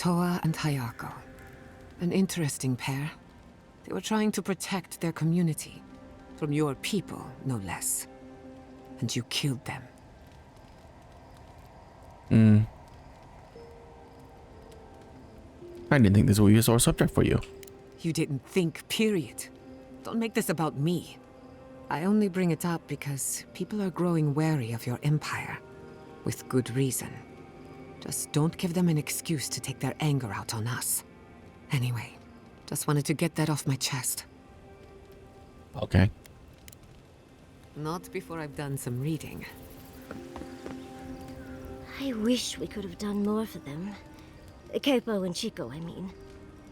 Toa and Hayako. An interesting pair. They were trying to protect their community. From your people, no less. And you killed them. I didn't think this would be a sore subject for you. You didn't think, period. Don't make this about me. I only bring it up because people are growing wary of your empire. With good reason. Just don't give them an excuse to take their anger out on us. Anyway, just wanted to get that off my chest. Okay. Not before I've done some reading. I wish we could have done more for them. Capo and Chico, I mean.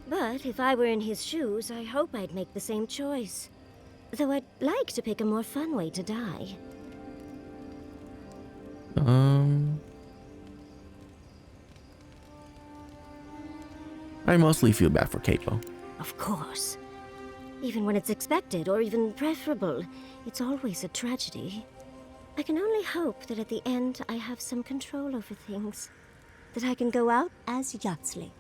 But if I were in his shoes, I hope I'd make the same choice. Though I'd like to pick a more fun way to die. I mostly feel bad for Capo. Of course. Even when it's expected, or even preferable, it's always a tragedy. I can only hope that at the end I have some control over things. That I can go out as Yatsley.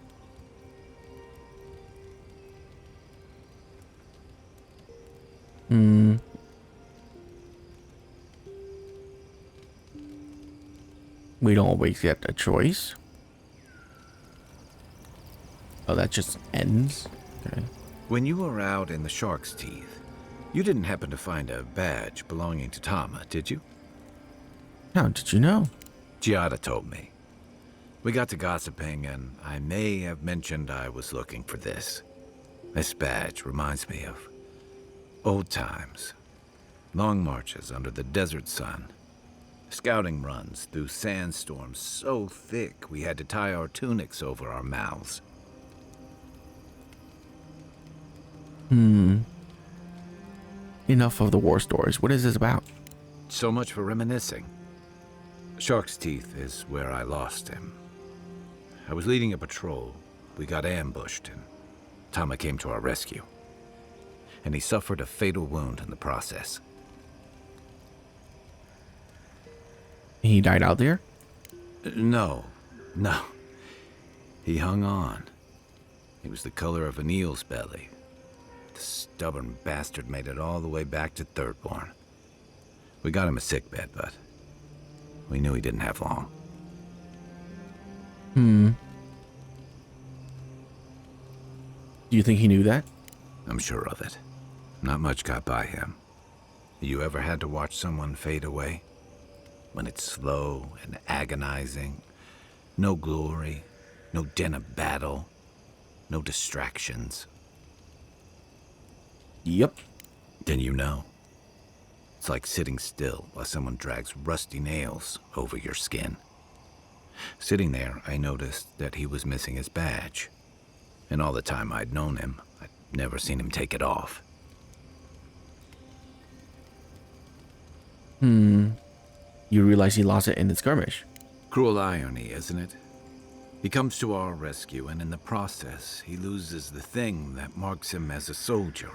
We don't always get a choice. Oh, that just ends? Okay. When you were out in the Shark's Teeth, you didn't happen to find a badge belonging to Tama, did you? How did you know? Giada told me. We got to gossiping, and I may have mentioned I was looking for this. This badge reminds me of old times. Long marches under the desert sun. Scouting runs through sandstorms so thick we had to tie our tunics over our mouths. Enough of the war stories. What is this about? So much for reminiscing. Shark's Teeth is where I lost him. I was leading a patrol. We got ambushed, and Tama came to our rescue. And he suffered a fatal wound in the process. He died out there? No. He hung on. He was the color of an eel's belly. The stubborn bastard made it all the way back to Thirdborn. We got him a sickbed, but we knew he didn't have long. Do you think he knew that? I'm sure of it. Not much got by him. You ever had to watch someone fade away? When it's slow and agonizing. No glory, no din of battle, no distractions. Yep. Then you know. It's like sitting still while someone drags rusty nails over your skin. Sitting there, I noticed that he was missing his badge. And all the time I'd known him, I'd never seen him take it off. You realize he lost it in the skirmish. Cruel irony, isn't it? He comes to our rescue, and in the process, he loses the thing that marks him as a soldier.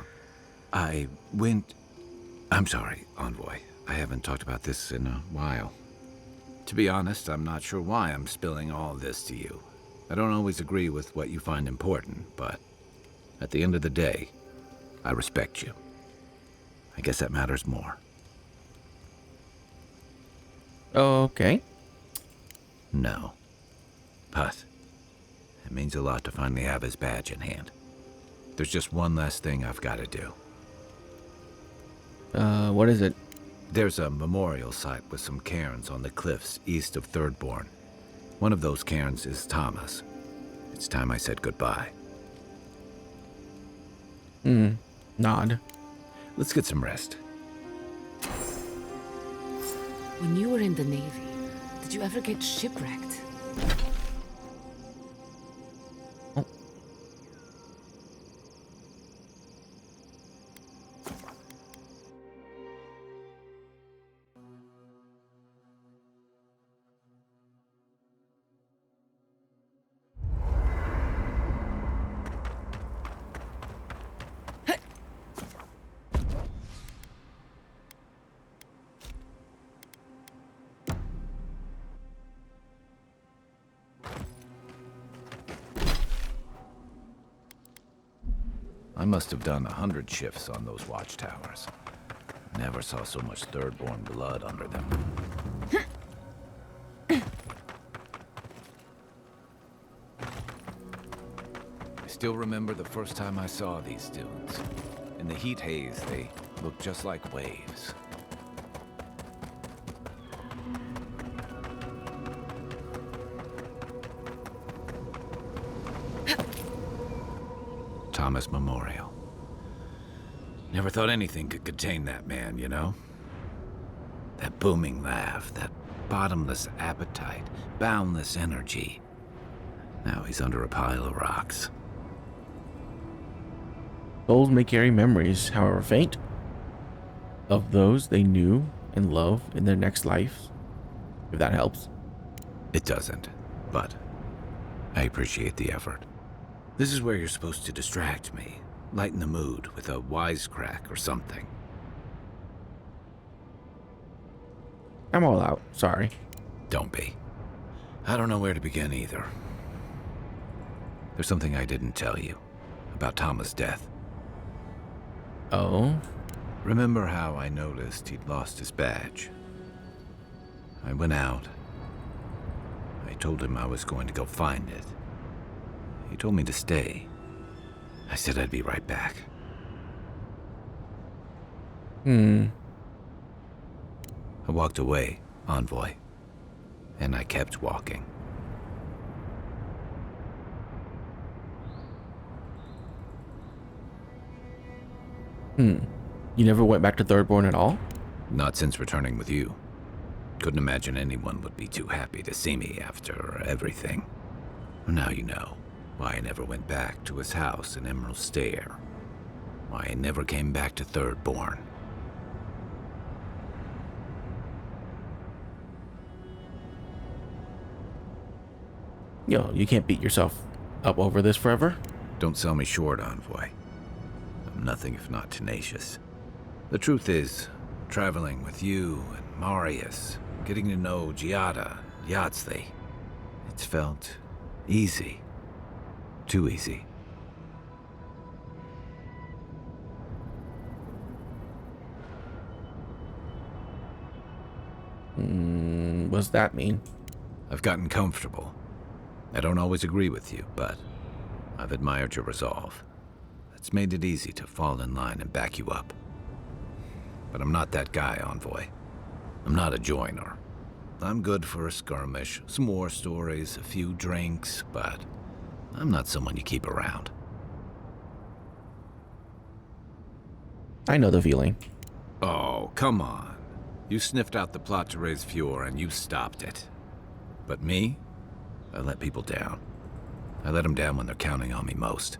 I'm sorry, Envoy. I haven't talked about this in a while. To be honest, I'm not sure why I'm spilling all this to you. I don't always agree with what you find important, but at the end of the day, I respect you. I guess that matters more. Okay. No. But it means a lot to finally have his badge in hand. There's just one last thing I've got to do. What is it? There's a memorial site with some cairns on the cliffs east of Thirdborn. One of those cairns is Tama's. It's time I said goodbye. Nod. Let's get some rest. When you were in the Navy, did you ever get shipwrecked? I must have done 100 shifts on those watchtowers. Never saw so much third-born blood under them. I still remember the first time I saw these dunes. In the heat haze, they looked just like waves. Thomas Memorial. Never thought anything could contain that man, you know? That booming laugh, that bottomless appetite, boundless energy. Now he's under a pile of rocks. Souls may carry memories, however faint, of those they knew and loved in their next life, if that helps. It doesn't, but I appreciate the effort. This is where you're supposed to distract me, lighten the mood with a wisecrack or something. I'm all out, sorry. Don't be. I don't know where to begin either. There's something I didn't tell you about Thomas' death. Oh? Remember how I noticed he'd lost his badge? I went out. I told him I was going to go find it. He told me to stay. I said I'd be right back. I walked away, Envoy. And I kept walking. You never went back to Thirdborn at all? Not since returning with you. Couldn't imagine anyone would be too happy to see me after everything. Now you know why I never went back to his house in Emerald Stair. Why I never came back to Thirdborn. Yo, you can't beat yourself up over this forever. Don't sell me short, Envoy. I'm nothing if not tenacious. The truth is, traveling with you and Marius, getting to know Giada, Yahtzee, it's felt easy. Too easy. What's that mean? I've gotten comfortable. I don't always agree with you, but I've admired your resolve. It's made it easy to fall in line and back you up. But I'm not that guy, Envoy. I'm not a joiner. I'm good for a skirmish, some war stories, a few drinks, but I'm not someone you keep around. I know the feeling. Oh, come on. You sniffed out the plot to raise Fjord and you stopped it. But me? I let people down. I let them down when they're counting on me most.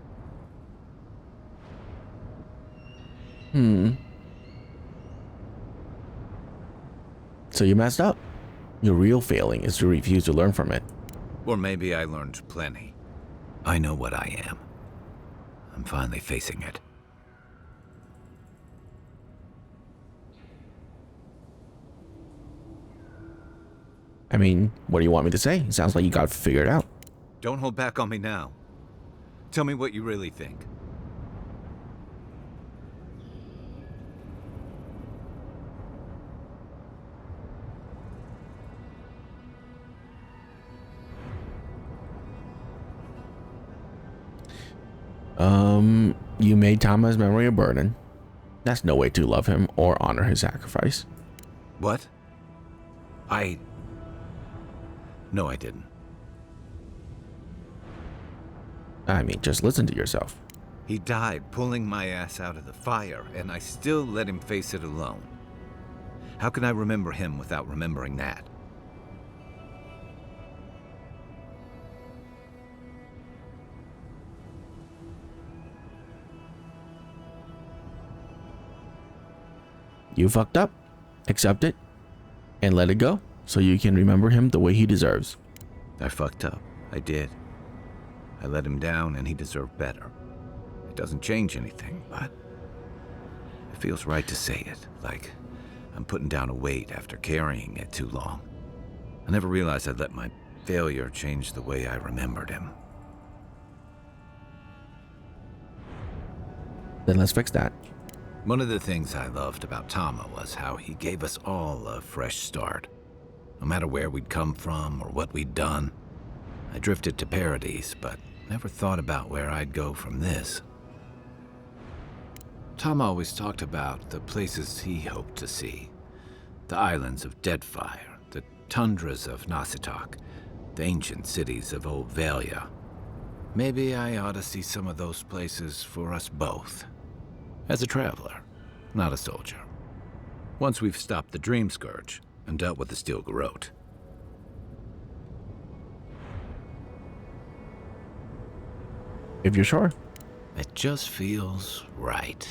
So you messed up. Your real failing is to refuse to learn from it. Or maybe I learned plenty. I know what I am. I'm finally facing it. I mean, what do you want me to say? It sounds like you got it figured out. Don't hold back on me now. Tell me what you really think. You made Thomas' memory a burden. That's no way to love him or honor his sacrifice. What? No, I didn't. I mean, just listen to yourself. He died pulling my ass out of the fire, and I still let him face it alone. How can I remember him without remembering that? You fucked up. Accept it. And let it go, so you can remember him the way he deserves. I fucked up. I did. I let him down, and he deserved better. It doesn't change anything, but it feels right to say it, like I'm putting down a weight after carrying it too long. I never realized I'd let my failure change the way I remembered him. Then let's fix that. One of the things I loved about Tama was how he gave us all a fresh start. No matter where we'd come from or what we'd done. I drifted to Paradise, but never thought about where I'd go from this. Tom always talked about the places he hoped to see. The islands of Deadfire, the tundras of Nasitok, the ancient cities of Old Valia. Maybe I ought to see some of those places for us both. As a traveler, not a soldier. Once we've stopped the Dream Scourge and dealt with the Steel Garrote. If you're sure. It just feels right.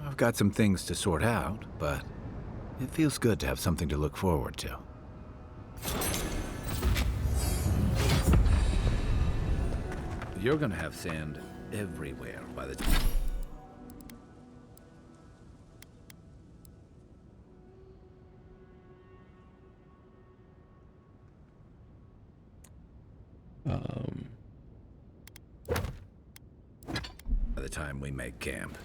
I've got some things to sort out, but it feels good to have something to look forward to. You're gonna have sand everywhere by the time. By the time we make camp.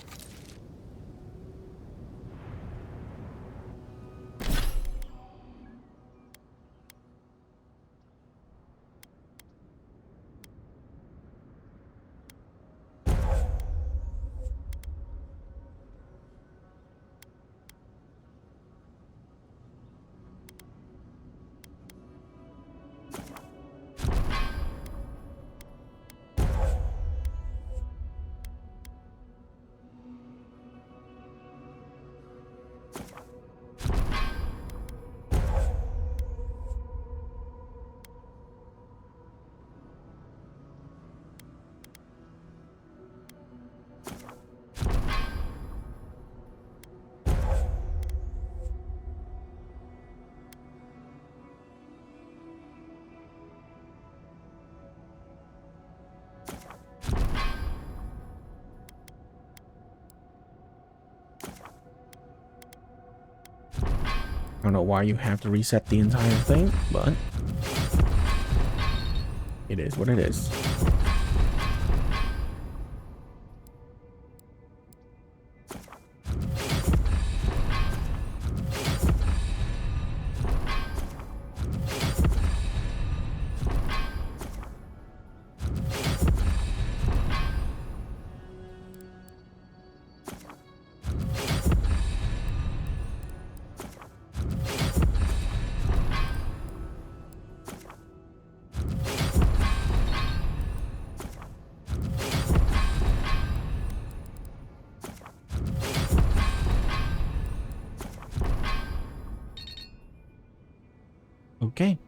I don't know why you have to reset the entire thing, but it is what it is. Okay.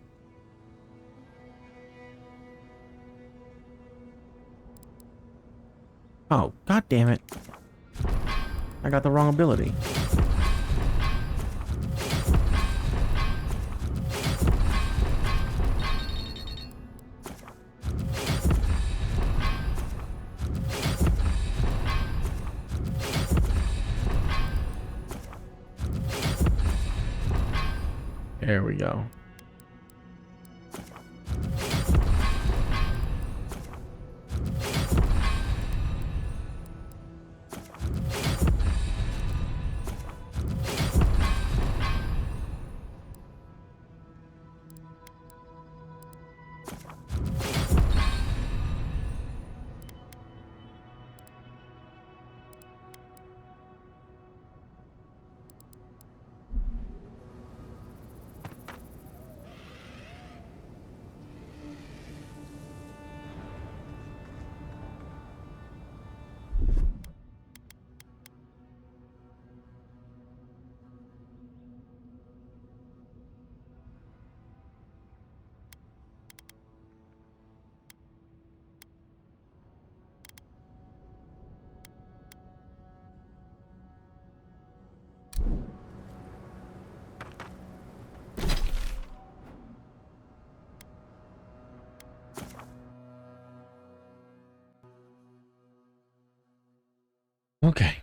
Oh, god damn it. I got the wrong ability. There we go. Okay.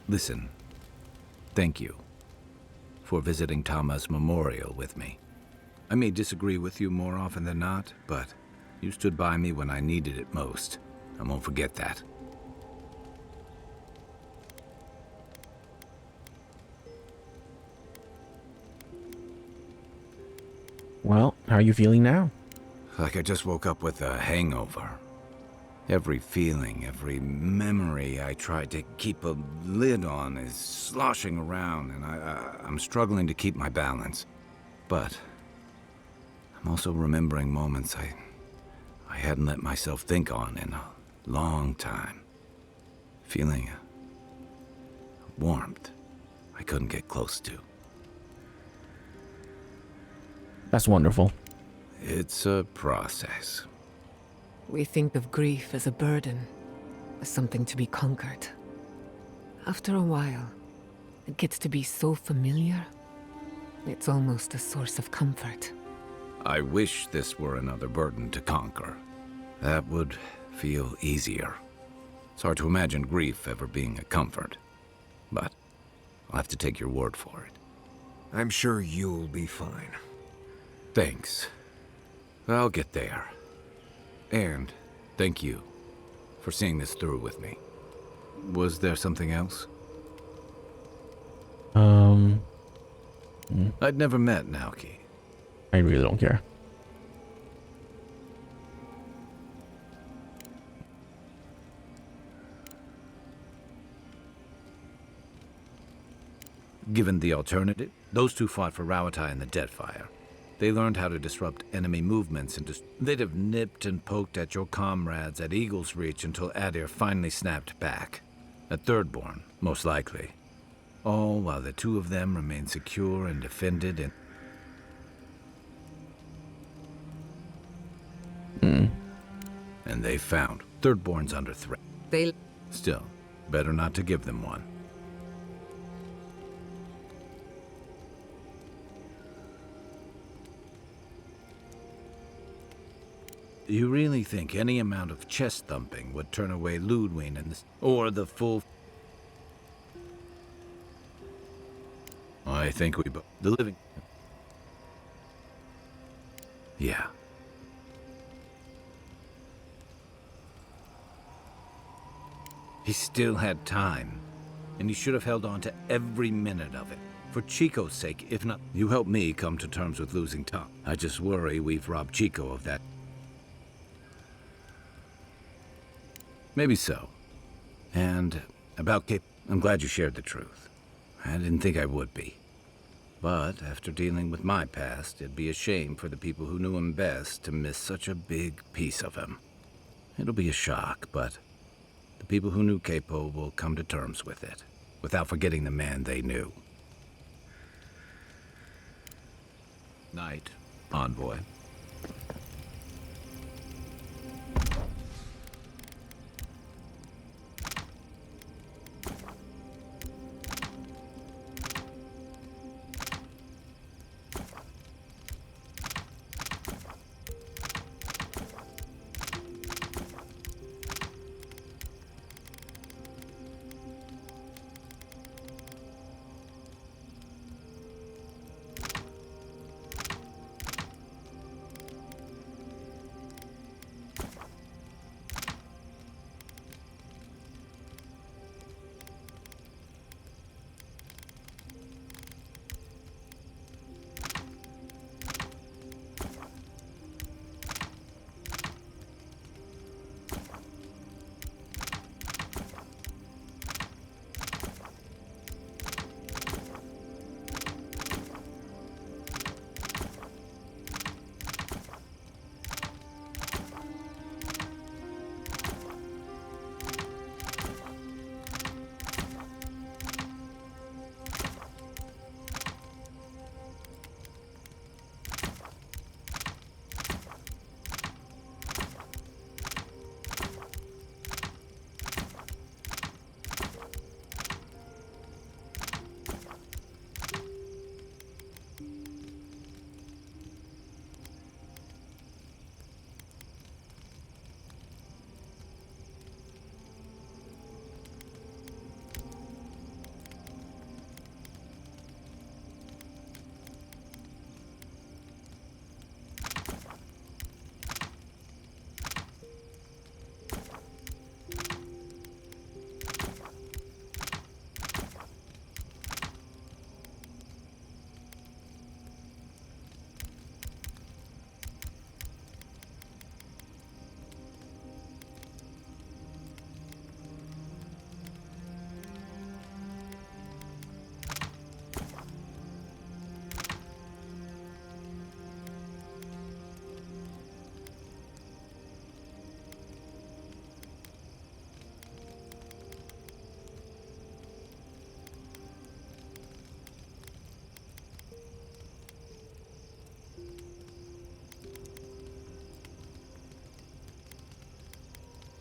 Listen, thank you for visiting Tama's memorial with me. I may disagree with you more often than not, but you stood by me when I needed it most. I won't forget that. Well, how are you feeling now? Like I just woke up with a hangover. Every feeling, every memory I tried to keep a lid on is sloshing around, and I'm struggling to keep my balance. But I'm also remembering moments I hadn't let myself think on in a long time. Feeling a warmth I couldn't get close to. That's wonderful. It's a process. We think of grief as a burden, as something to be conquered. After a while, it gets to be so familiar, it's almost a source of comfort. I wish this were another burden to conquer. That would feel easier. It's hard to imagine grief ever being a comfort, but I'll have to take your word for it. I'm sure you'll be fine. Thanks. I'll get there. And thank you for seeing this through with me. Was there something else? I'd never met Naoki. I really don't care. Given the alternative, those two fought for Rawatai in the Deadfire. They learned how to disrupt enemy movements and they'd have nipped and poked at your comrades at Eagle's Reach until Adir finally snapped back. At Thirdborn, most likely. All while the two of them remained secure and defended and... And they found Thirdborn's under threat. Still, better not to give them one. You really think any amount of chest thumping would turn away Ludwig and or the full... I think we both... The living... Yeah. He still had time, and he should have held on to every minute of it. For Chico's sake, if not... You helped me come to terms with losing Tom. I just worry we've robbed Chico of that. Maybe so. And about Cape, I'm glad you shared the truth. I didn't think I would be. But after dealing with my past, it'd be a shame for the people who knew him best to miss such a big piece of him. It'll be a shock, but the people who knew Capo will come to terms with it, without forgetting the man they knew. Night, Envoy.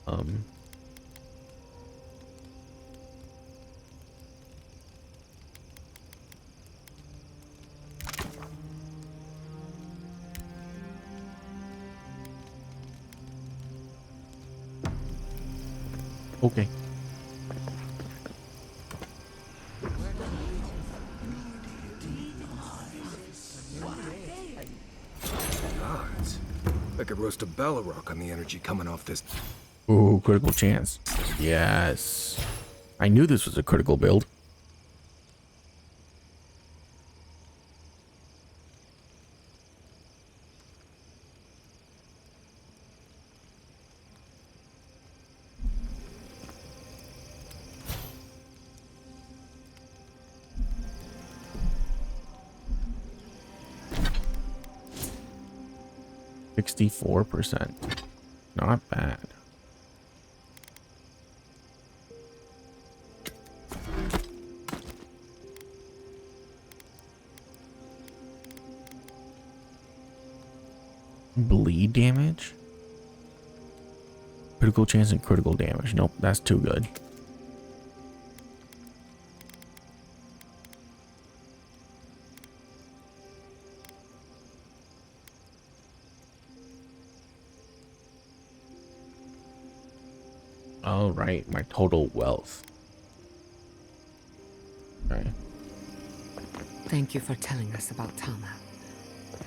Um. Okay. Odds. I could roast a Ballarok on the energy coming off this. Ooh, critical chance. Yes. I knew this was a critical build. %64. Not bad. Bleed damage? Critical chance and critical damage. Nope, that's too good. All right, my total wealth. Okay. Thank you for telling us about Tama.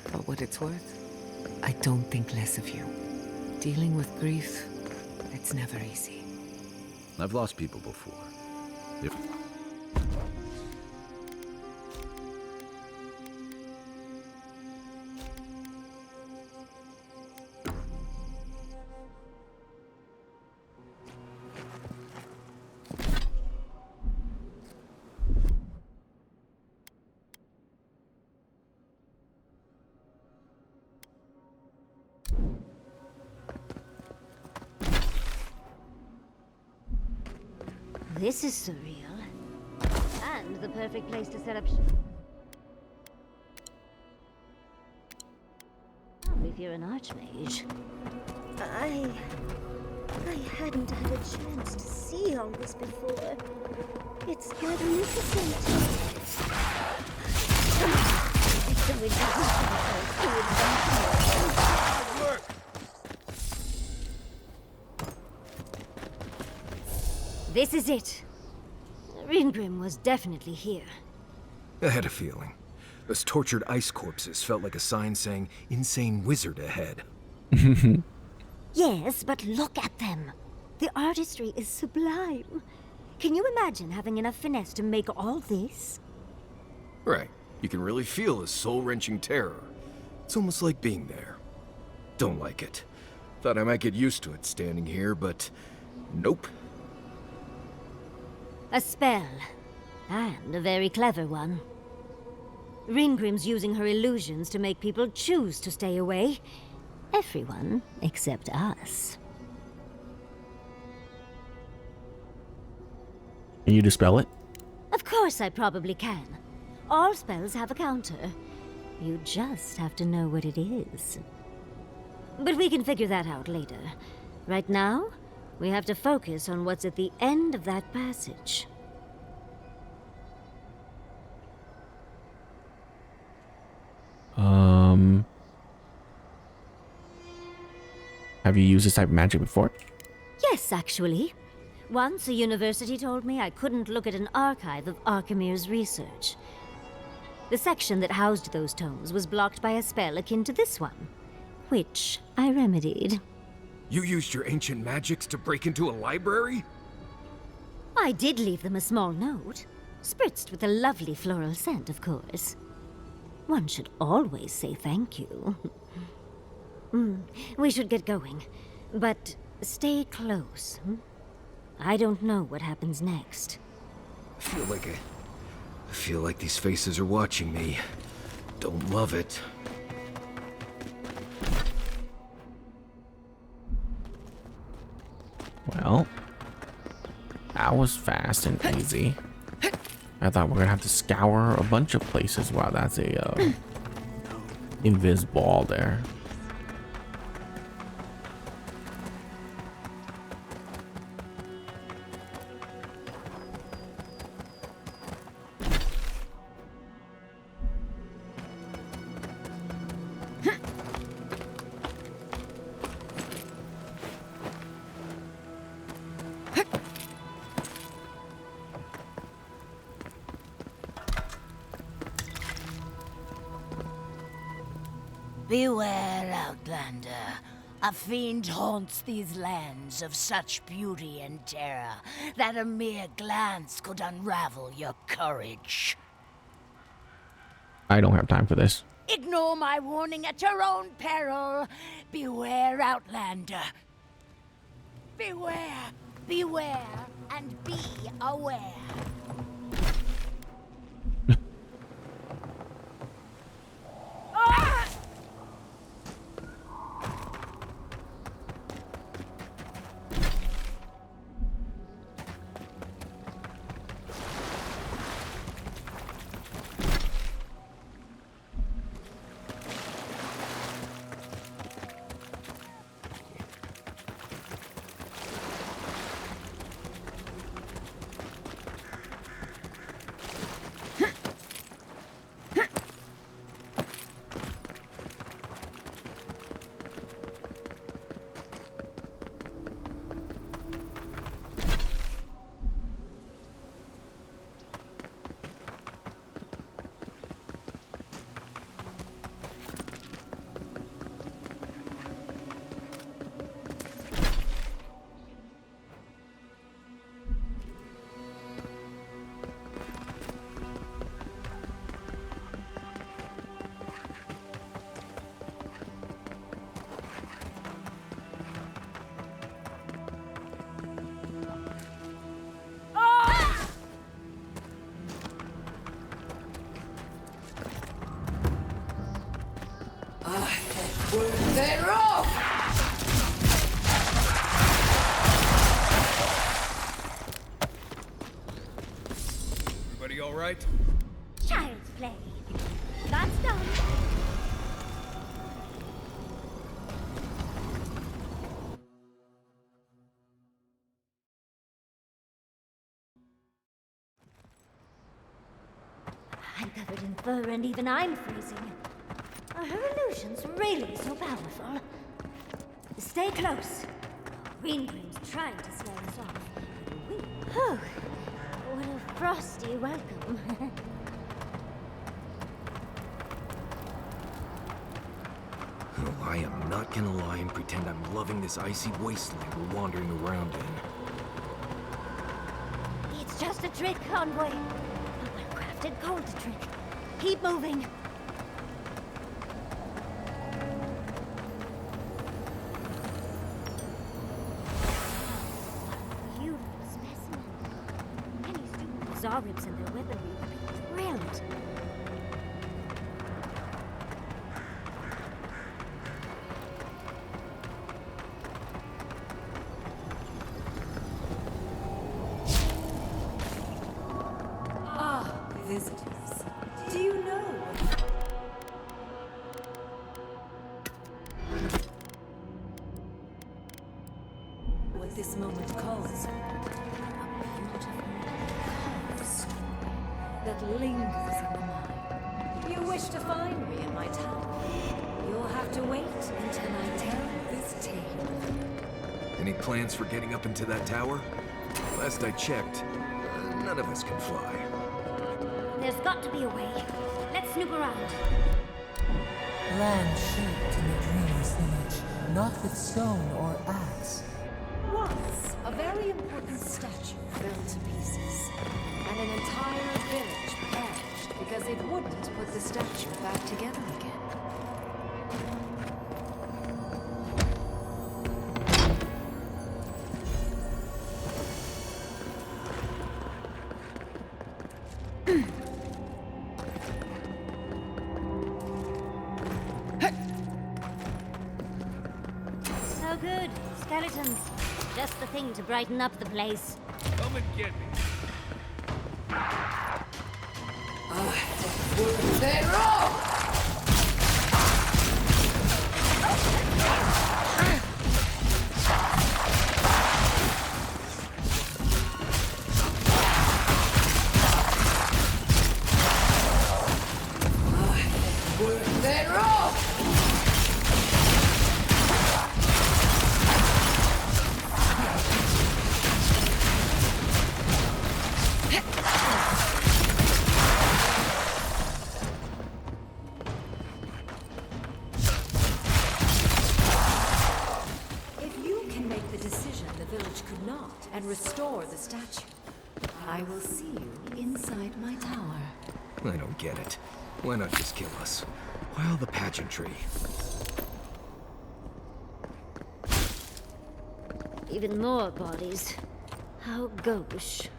For what it's worth, I don't think less of you. Dealing with grief, it's never easy. I've lost people before. If This is surreal. And the perfect place to set up if you're an archmage. I hadn't had a chance to see all this before. It's magnificent. This is it. Ringrim was definitely here. I had a feeling. Those tortured ice corpses felt like a sign saying, "Insane wizard ahead." Yes, but look at them. The artistry is sublime. Can you imagine having enough finesse to make all this? Right. You can really feel his soul-wrenching terror. It's almost like being there. Don't like it. Thought I might get used to it standing here, but nope. A spell. And a very clever one. Ringrim's using her illusions to make people choose to stay away. Everyone except us. Can you dispel it? Of course I probably can. All spells have a counter. You just have to know what it is. But we can figure that out later. Right now, we have to focus on what's at the end of that passage. Have you used this type of magic before? Yes, actually. Once a university told me I couldn't look at an archive of Archimir's research. The section that housed those tomes was blocked by a spell akin to this one, which I remedied. You used your ancient magics to break into a library? I did leave them a small note, spritzed with a lovely floral scent, of course. One should always say thank you. We should get going, but stay close. I don't know what happens next. I feel like these faces are watching me. Don't love it. Well, that was fast and easy. I thought we were gonna have to scour a bunch of places. Wow, that's a invis ball there. Beware, Outlander. A fiend haunts these lands of such beauty and terror that a mere glance could unravel your courage. I don't have time for this. Ignore my warning at your own peril. Beware, Outlander. Beware, beware, and be aware. Ah! They're off! Everybody all right? Child's play. That's done. I'm covered in fur and even I'm freezing. Are her illusions really so powerful? Stay close. Green Grim's trying to scare us off. Oh, what a frosty welcome. Oh, I am not gonna lie and pretend I'm loving this icy wasteland we're wandering around in. It's just a trick, Convoy. A well-crafted cold trick. Keep moving. Beautiful specimen. Any student with Zaribs and their weaponry would be thrilled. Visitors, do you know what this moment calls? A beautiful story that lingers in the mind. You wish to find me in my tower? You'll have to wait until I tell this tale. Any plans for getting up into that tower? Last I checked, none of us can fly. There's got to be a way. Let's snoop around. Land shaped in a dreamer's image, not with stone or axe. Once, a very important statue fell to pieces, and an entire village perished because it wouldn't put the statue back together again. So good. Skeletons. Just the thing to brighten up the place. Come and get me. They're off! They're off! make the decision the village could not and restore the statue. I will see you inside my tower. I don't get it. Why not just kill us? Why all the pageantry? Even more bodies. How gauche.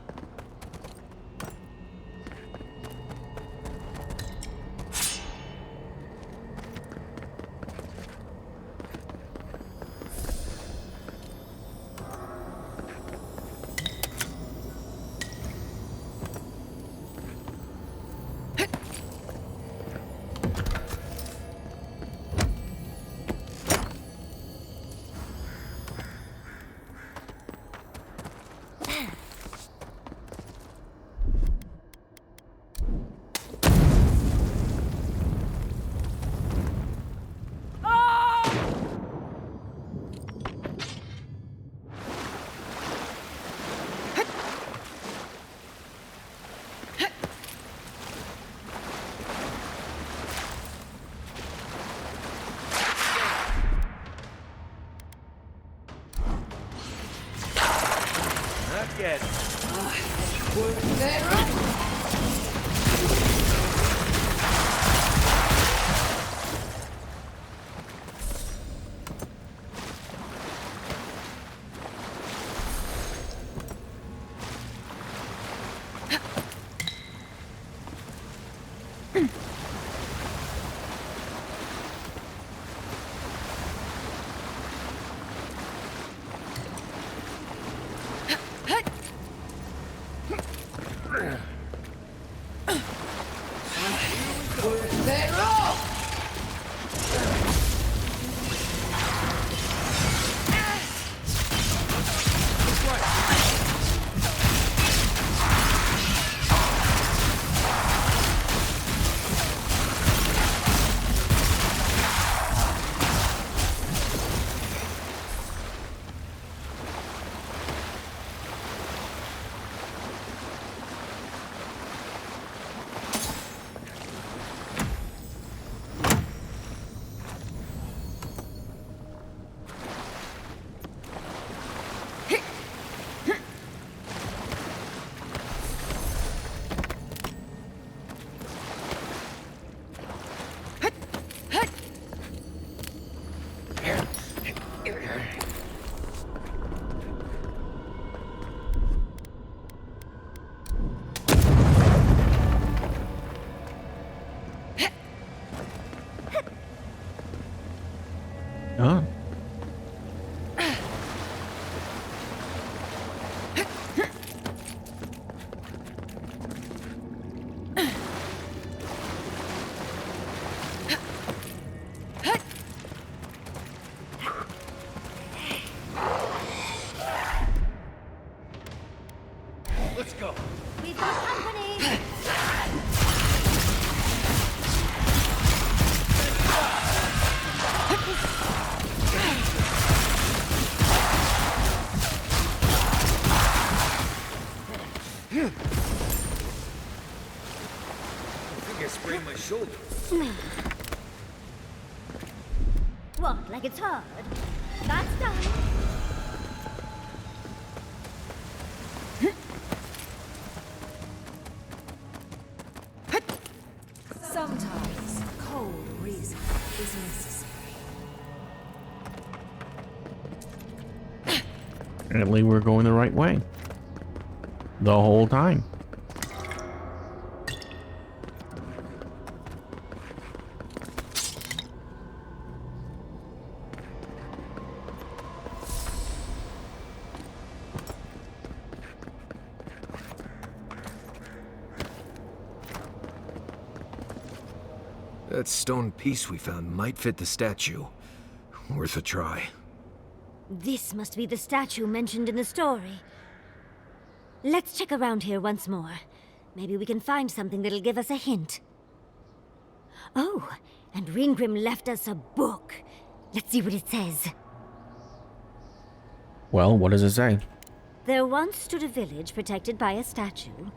Oh. Let's go. We've got company! I think I sprained my shoulder. What, like it's hard? That's done. Sometimes cold reason is necessary. Apparently we're going the right way. The whole time. That stone piece we found might fit the statue. Worth a try. This must be the statue mentioned in the story. Let's check around here once more. Maybe we can find something that'll give us a hint. Oh, and Ringrim left us a book. Let's see what it says. Well, what does it say? There once stood a village protected by a statue.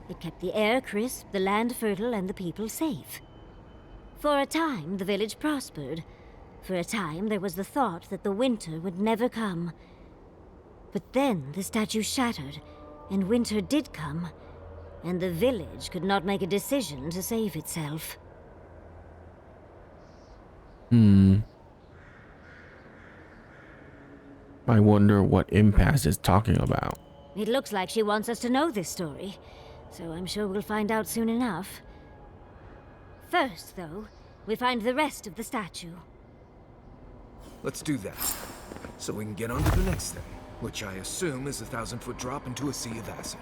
It kept the air crisp, the land fertile, and the people safe. For a time, the village prospered. For a time, there was the thought that the winter would never come. But then the statue shattered, and winter did come, and the village could not make a decision to save itself. I wonder what impasse is talking about. It looks like she wants us to know this story, so I'm sure we'll find out soon enough. First, though, we find the rest of the statue. Let's do that, so we can get on to the next thing, which I assume is a 1,000-foot drop into a sea of acid.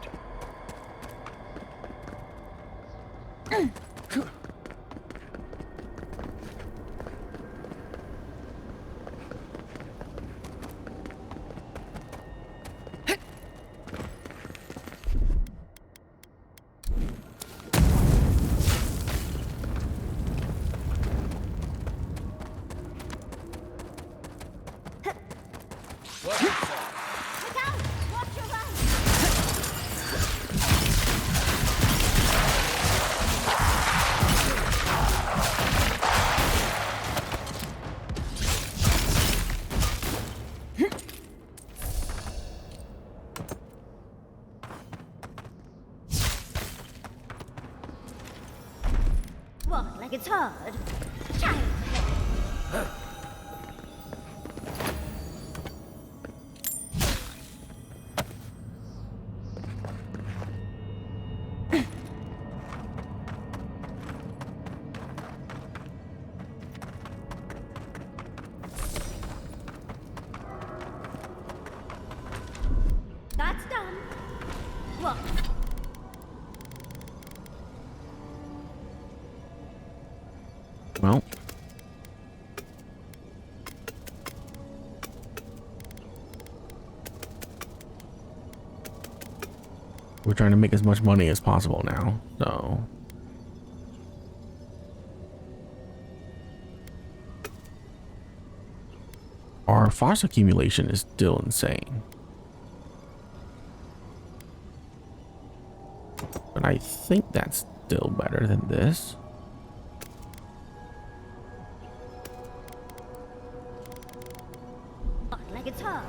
What, like it's hard? Child! That's done. What? Well, we're trying to make as much money as possible now, so our foss accumulation is still insane. But I think that's still better than this. What, like it's hard?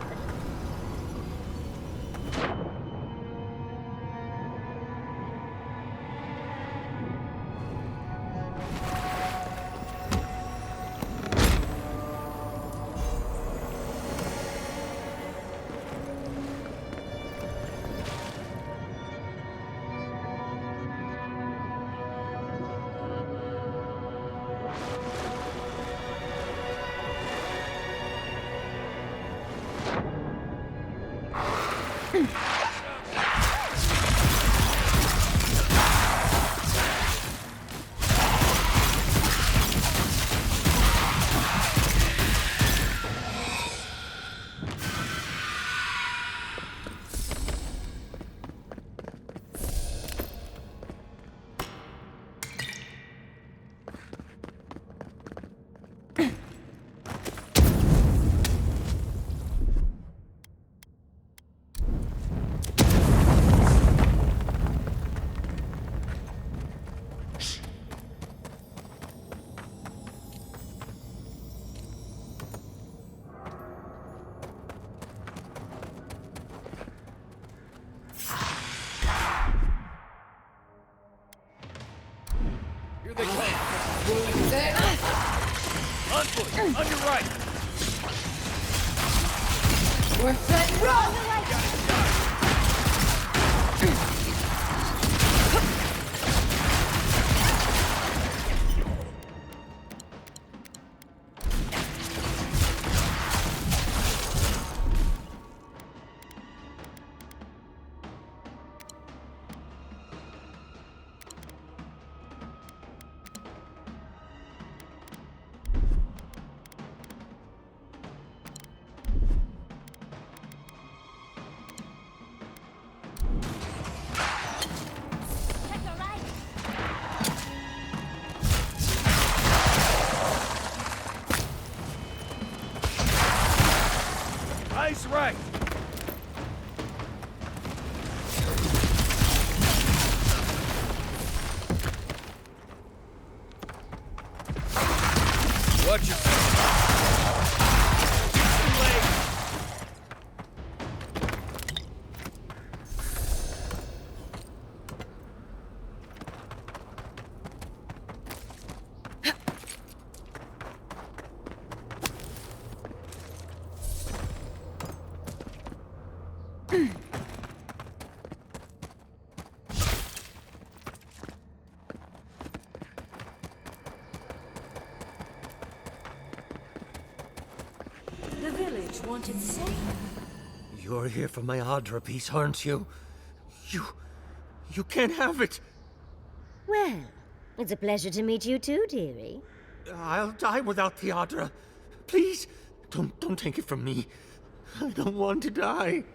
Here they come. On foot, on your right. We're set. Run! Nice right. Watch yourself. The village wanted saving. You're here for my Adra piece, aren't you? You can't have it. Well, it's a pleasure to meet you too, dearie. I'll die without the Adra. Please, don't take it from me. I don't want to die.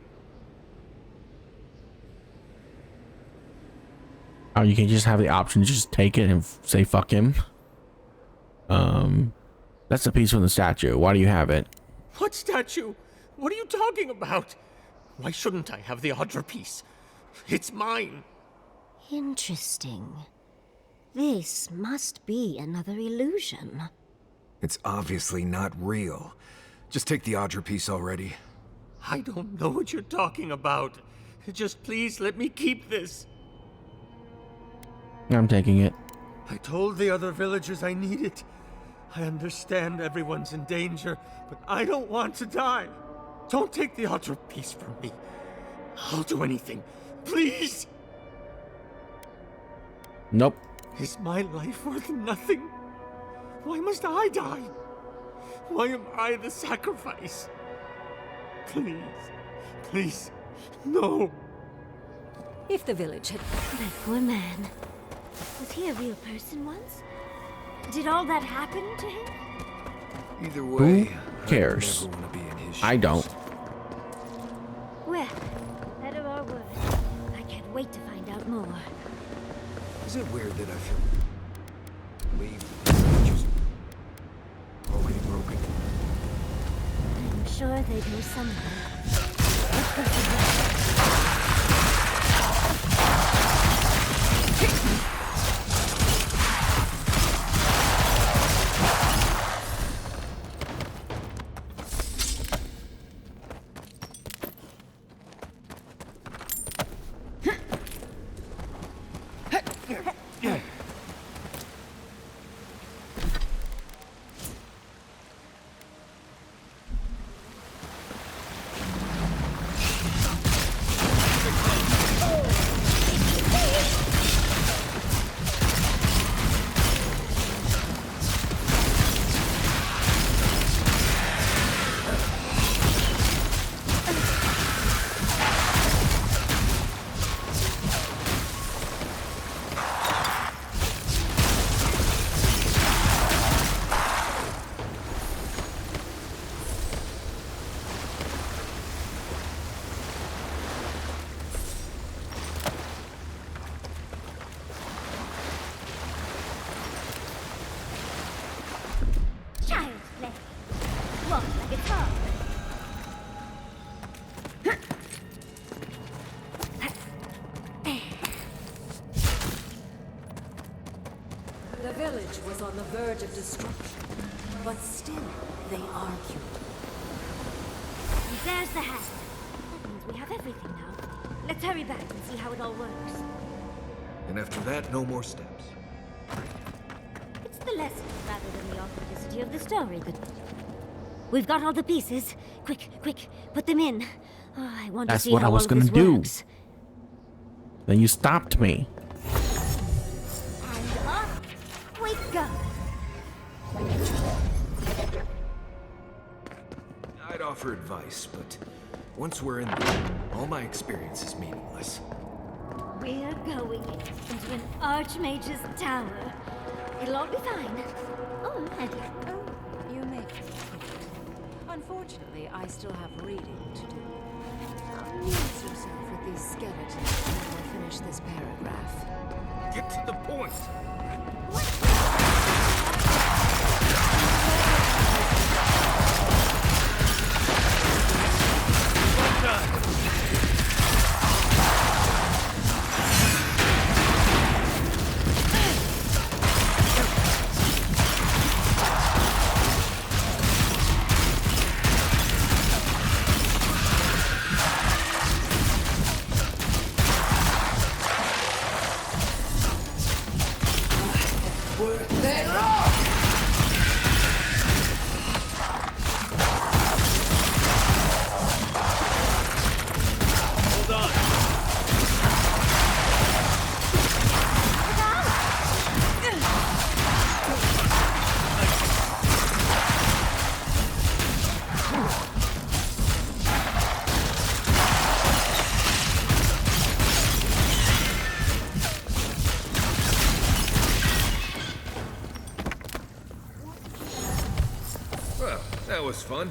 Oh, you can just have the option to just take it and say fuck him. That's a piece from the statue. Why do you have it? What statue? What are you talking about? Why shouldn't I have the Adra piece? It's mine. Interesting. This must be another illusion. It's obviously not real. Just take the Adra piece already. I don't know what you're talking about. Just please let me keep this. I'm taking it. I told the other villagers I need it. I understand everyone's in danger, but I don't want to die. Don't take the Adra piece from me. I'll do anything. Please! Nope. Is my life worth nothing? Why must I die? Why am I the sacrifice? Please, no. If the village had... That poor man. Was he a real person once? Did all that happen to him? Either way, Who cares? I never want to be in his I shoes. don't. Well, better our word. I can't wait to find out more. Is it weird that I feel relieved that these statues are already broken? I'm sure they go somewhere. Let's go see what- The village was on the verge of destruction, but still they argued. There's the hat. That means we have everything now. Let's hurry back and see how it all works. And after that, no more steps. It's the lesson rather than the authenticity of the story that... We've got all the pieces. Quick, put them in. Oh, I want That's to see what how I was all gonna this do. works. Then you stopped me. And off we go. I'd offer advice, but once we're in there, all my experience is meaningless. We're going into an Archmage's tower. It'll all be fine. Oh, and Oh, you make me think. Unfortunately, I still have reading to do. Amuse yourself with these skeletons while I finish this paragraph. Get to the point! was fun.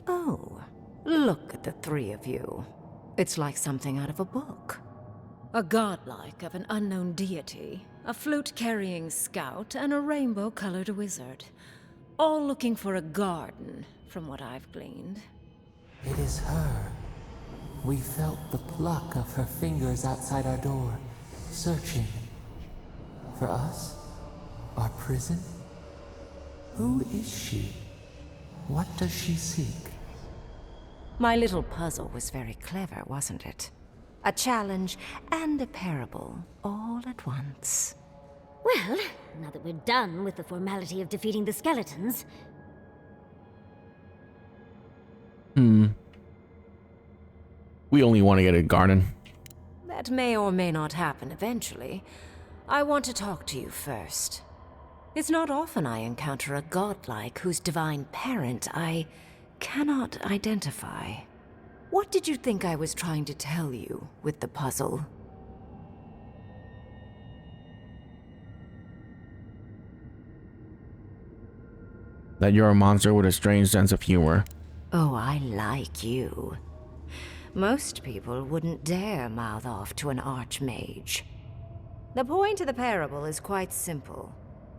Oh, look at the three of you. It's like something out of a book. A godlike of an unknown deity, a flute-carrying scout, and a rainbow-colored wizard. All looking for a garden, from what I've gleaned. It is her. We felt the pluck of her fingers outside our door, searching. For us? Our prison? Who is she? What does she seek? My little puzzle was very clever, wasn't it? A challenge and a parable, all at once. Well, now that we're done with the formality of defeating the skeletons... We only want to get a garden. That may or may not happen eventually. I want to talk to you first. It's not often I encounter a godlike whose divine parent I cannot identify. What did you think I was trying to tell you with the puzzle? That you're a monster with a strange sense of humor. Oh, I like you. Most people wouldn't dare mouth off to an archmage. The point of the parable is quite simple.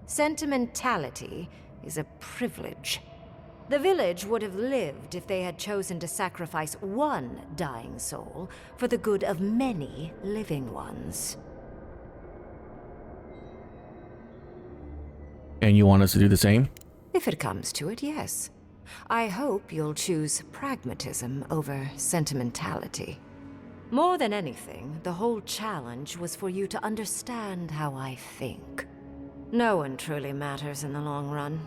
Sentimentality is a privilege. The village would have lived if they had chosen to sacrifice one dying soul for the good of many living ones. And you want us to do the same? If it comes to it, yes. I hope you'll choose pragmatism over sentimentality. More than anything, the whole challenge was for you to understand how I think. No one truly matters in the long run.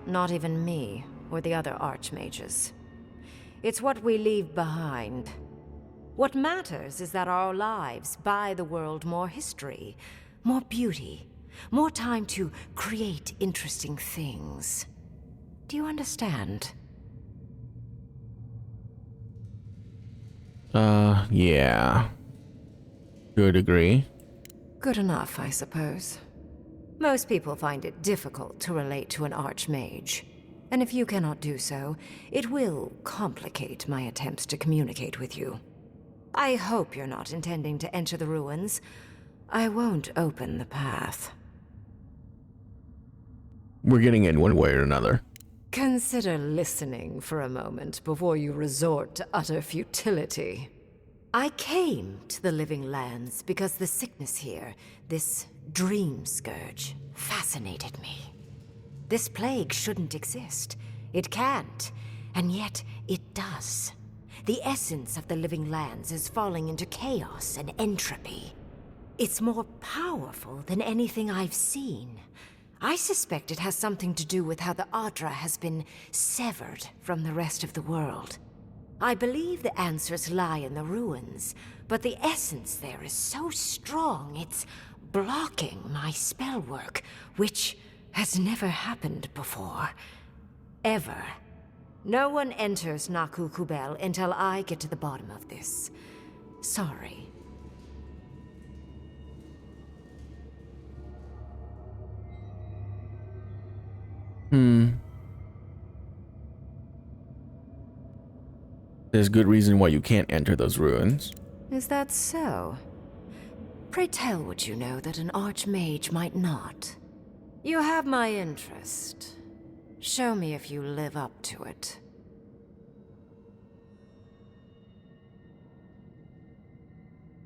Not even me, or the other archmages. It's what we leave behind. What matters is that our lives buy the world more history, more beauty, more time to create interesting things. Do you understand? Yeah. To a degree. Good enough, I suppose. Most people find it difficult to relate to an archmage. And if you cannot do so, it will complicate my attempts to communicate with you. I hope you're not intending to enter the ruins. I won't open the path. We're getting in one way or another. Consider listening for a moment before you resort to utter futility. I came to the Living Lands because the sickness here, this dream scourge, fascinated me. This plague shouldn't exist. It can't, and yet it does. The essence of the Living Lands is falling into chaos and entropy. It's more powerful than anything I've seen. I suspect it has something to do with how the Adra has been severed from the rest of the world. I believe the answers lie in the ruins, but the essence there is so strong it's blocking my spell work, which has never happened before. Ever. No one enters Naku Kubel until I get to the bottom of this. Sorry. There's good reason why you can't enter those ruins. Is that so? Pray tell what you know that an archmage might not. You have my interest. Show me if you live up to it.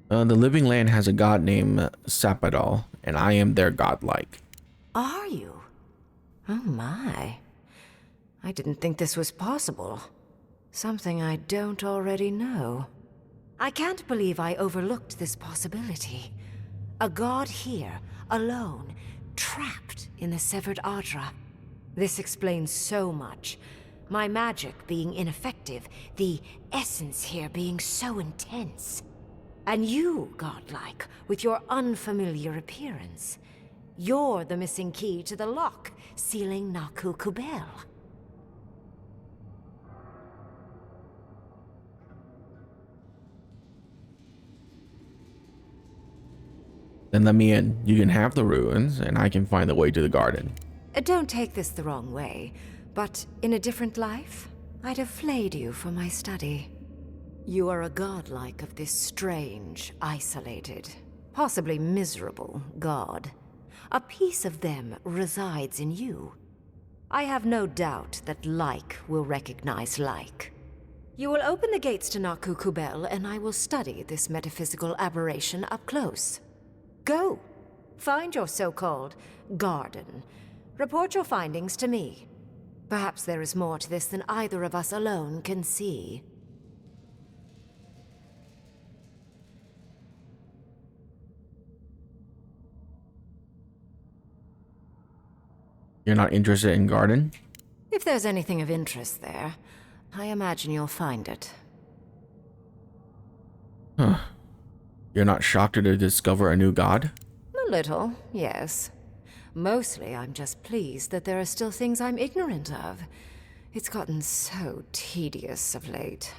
The living land has a god named Sapadal, and I am their godlike. Are you? Oh my. I didn't think this was possible. Something I don't already know. I can't believe I overlooked this possibility. A god here, alone, trapped in the severed Adra. This explains so much. My magic being ineffective, the essence here being so intense. And you, godlike, with your unfamiliar appearance. You're the missing key to the lock, sealing Naku Kubel. Then let me in. You can have the ruins, and I can find the way to the garden. Don't take this the wrong way, but in a different life, I'd have flayed you for my study. You are a godlike of this strange, isolated, possibly miserable god. A piece of them resides in you. I have no doubt that like will recognize like. You will open the gates to Naku Kubel, and I will study this metaphysical aberration up close. Go. Find your so-called garden. Report your findings to me. Perhaps there is more to this than either of us alone can see. You're not interested in garden? If there's anything of interest there, I imagine you'll find it. Huh. You're not shocked to discover a new god? A little, yes. Mostly, I'm just pleased that there are still things I'm ignorant of. It's gotten so tedious of late.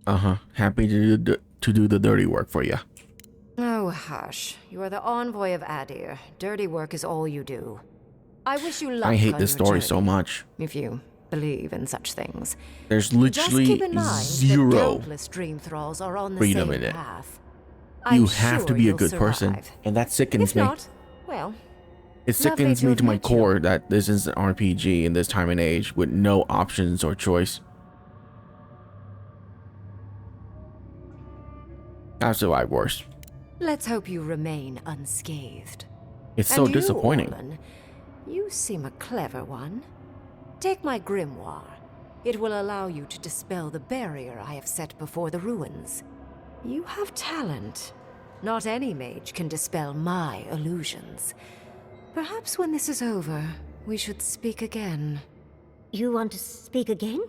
Uh-huh. Happy to do the dirty work for you. Oh, hush. You are the envoy of Adir. Dirty work is all you do. I wish you luck I hate on this your story journey, so much. if you believe in such things. There's Just literally keep in mind that zero countless dream thralls are on the freedom same in it. path. You I'm have to sure be a you'll good person, survive. and that sickens If me. not, well, It lovely sickens to me have to my met you. core that this is an RPG in this time and age with no options or choice. I've survived worse. Let's hope you remain unscathed. It's so And disappointing. You, Orlan, you seem a clever one. Take my grimoire. It will allow you to dispel the barrier I have set before the ruins. You have talent. Not any mage can dispel my illusions. Perhaps when this is over, we should speak again. You want to speak again?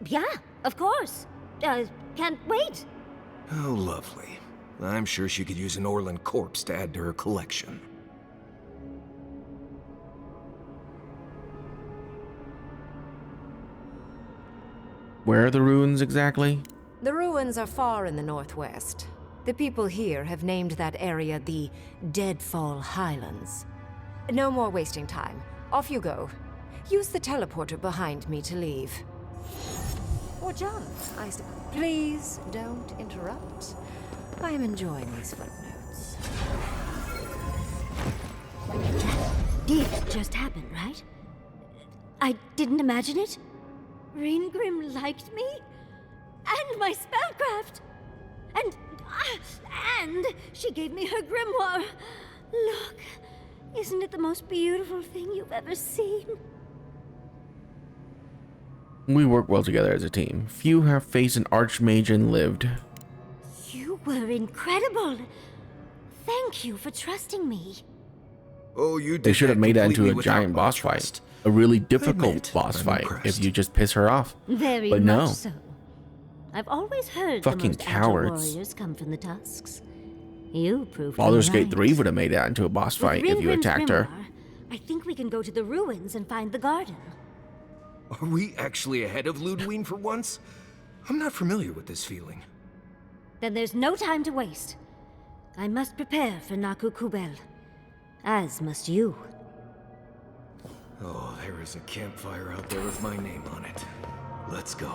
Yeah, of course. Can't wait. Oh, lovely. I'm sure she could use an Orlan corpse to add to her collection. Where are the ruins exactly? The ruins are far in the northwest. The people here have named that area the Deadfall Highlands. No more wasting time. Off you go. Use the teleporter behind me to leave. Or jump, I suppose. Please don't interrupt. I am enjoying these footnotes. That did just happen, right? I didn't imagine it. Raingrim liked me? And my spellcraft! And she gave me her grimoire. Look, isn't it the most beautiful thing you've ever seen? We work well together as a team. Few have faced an archmage and lived. You were incredible. Thank you for trusting me. Oh, you did. They should have that made that into completely a without giant my boss trust. fight. A really admit, difficult boss I'm fight if impressed. you just piss her off. Very But no. much so. I've always heard Fucking the most agile cowards. warriors come from the tusks. You proved Baldur's me Gate right. 3 would have made that into a boss fight if you Ringrim's attacked her. grimoire, I think we can go to the ruins and find the garden. Are we actually ahead of Ludwig for once? I'm not familiar with this feeling. Then there's no time to waste. I must prepare for Naku Kubel. As must you. Oh, there is a campfire out there with my name on it. Let's go.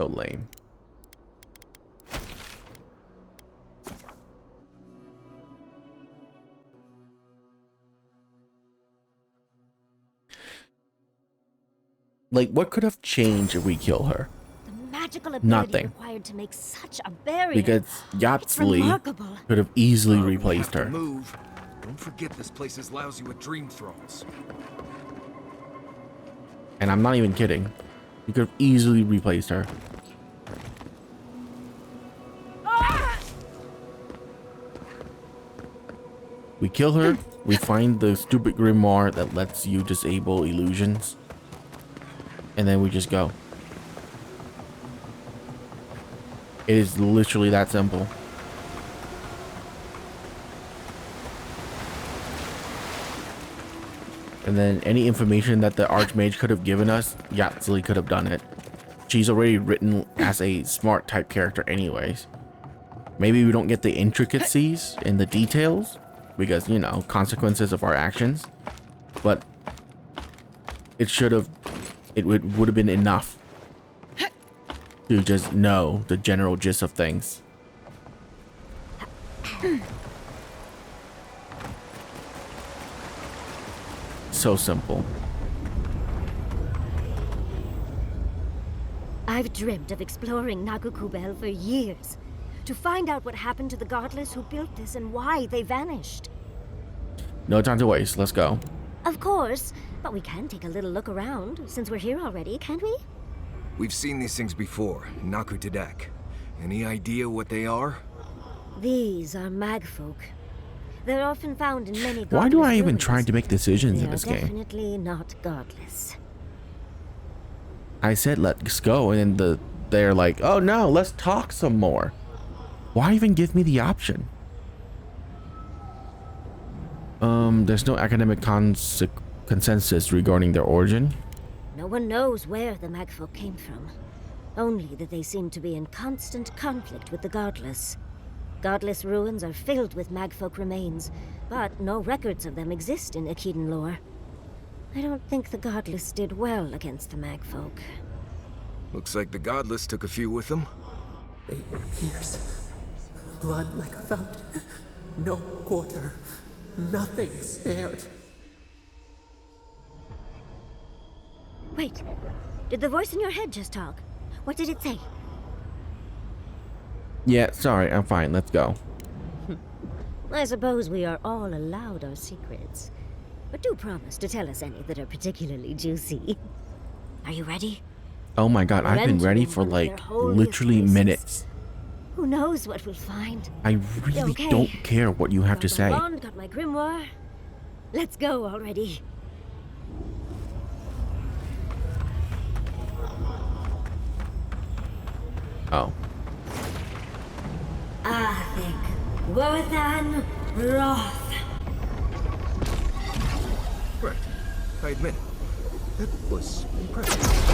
So lame. Like, what could have changed if we kill her? The magical ability Nothing. required to make such a barrier. Because It's Yatsley remarkable. could have easily We replaced have to her. move. Don't forget this place is lousy with dream thralls. And I'm not even kidding. You could have easily replaced her. We kill her. We find the stupid grimoire that lets you disable illusions. And then we just go. It is literally that simple. And then any information that the Archmage could have given us, Yatsley could have done it. She's already written as a smart type character anyways. Maybe we don't get the intricacies and the details because, you know, consequences of our actions. But it should have, it would have been enough to just know the general gist of things. So simple. I've dreamt of exploring Nagukubel for years. To find out what happened to the godless who built this and why they vanished. No time to waste. Let's go. Of course, but we can take a little look around, since we're here already, can't we? We've seen these things before, in Naku Tadek. Any idea what they are? These are magfolk. They're often found in many godless Why do I even ruins. try to make decisions They in are this game? definitely not godless. I said let's go, and then they're like, oh no, let's talk some more. Why even give me the option? There's no academic consensus regarding their origin. No one knows where the magfolk came from. Only that they seem to be in constant conflict with the godless. Godless ruins are filled with magfolk remains, but no records of them exist in Akedan lore. I don't think the godless did well against the magfolk. Looks like the godless took a few with them. They pierce. Blood like a fountain. No quarter. Nothing spared. Wait, did the voice in your head just talk? What did it say? Yeah, sorry, I'm fine. Let's go. I suppose we are all allowed our secrets. But do promise to tell us any that are particularly juicy. Are you ready? Oh my god, I've been ready for Entering one of like their holiest literally places. minutes. Who knows what we'll find? I really Okay. don't care what you have to Got say. my wand, got my grimoire. Let's go already. Oh. I think Worthan Roth. Right. I admit it. That was impressive.